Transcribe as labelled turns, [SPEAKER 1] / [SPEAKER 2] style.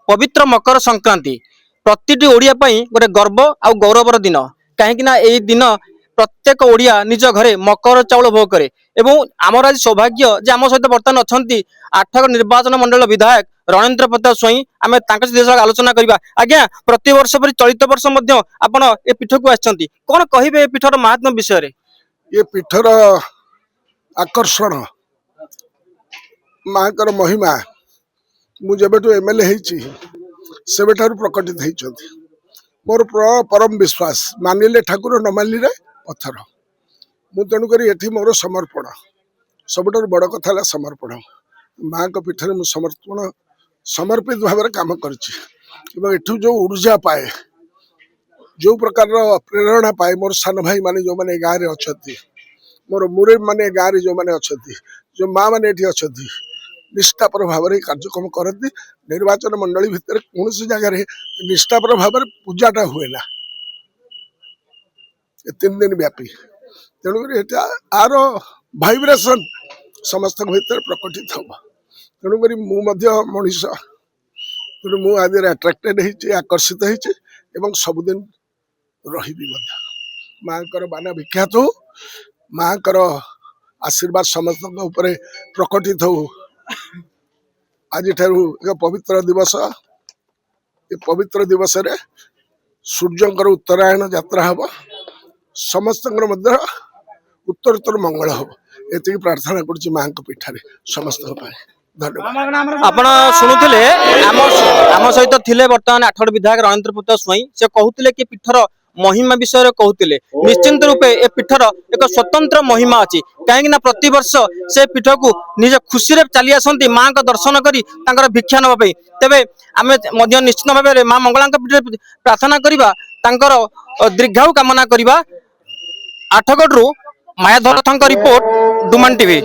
[SPEAKER 1] पवित्र मकर संक्रांति प्रति ओडिया गोटे गर्व आ गौरवर दिन कहीं दिन प्रत्येक ओडिया निज घरे मकर चाउल भोग करे एवं आमर आज सौभाग्य जे आम सहित बर्तमान अच्छा आठगड़ निर्वाचन मंडल विधायक रणेन्द्र प्रताप स्वाई आम आलोचना करवा आज्ञा प्रति वर्ष पर चलित वर्ष आपण ए पीठ को आछंती कौन कहिबे पीठर महात्म विषय रे
[SPEAKER 2] ये पीठर आकर्षण माँ महिमा मुझे एमएलए से प्रकटित होती मोर परम विश्वास मानिले ठाकुर न मानिले पत्थर मु तेणुक ये मोर समर्पण सबुठ बड़ कथा है समर्पण माँ को पीठर मु समर्पण समर्पित भाव में कम कर जो ऊर्जा पाए जो प्रकार प्रेरणा पाए मोर सान भाई माने जो मैंने गाँव में अच्छा मोर मुरे माने गाँव में जो मैंने अच्छा जो माँ मैंने ये अच्छा निष्ठापर भाव में कार्यक्रम करती निर्वाचन मंडली भितर कौन सी जगह निष्ठापर भाव में पूजाटा हुए ना 3 दिन व्यापी तेणुक आर भाइब्रेसन समस्त भीतर प्रकटित हम तेणुक मनीष तेणु मुझे अट्राक्टेड आकर्षित होती सबुदिन रही माँ बाना विख्यात हो माँ आशीर्वाद समस्त प्रकटित हो आज एक पवित्र दिवस ये पवित्र दिवस रे सूर्यंकर उत्तरायण यात्रा हम समस्त उत्तरोत्तर मंगल हम ये प्रार्थना कर माँ पीठार समस्त धन्यवाद।
[SPEAKER 1] आपण शुणुले आम सहित थिले वर्तमान आठगड़ विधायक रणेन्द्र प्रताप स्वाई से कहते कि पीठर महिमा विषय कहते निश्चिंत रूपे ए पीठर एक स्वतंत्र महिमा अच्छी कहीं प्रति वर्ष से पीठ को निज खुशी चली आसती माँ का दर्शन कर भिक्षा नापी तेरे आम निश्चित भाव में माँ मंगला पीठ प्रार्थना करवा दीर्घायु कामना करवा। आठगढ़ मायाधर रिपोर्ट डुमान टीवी।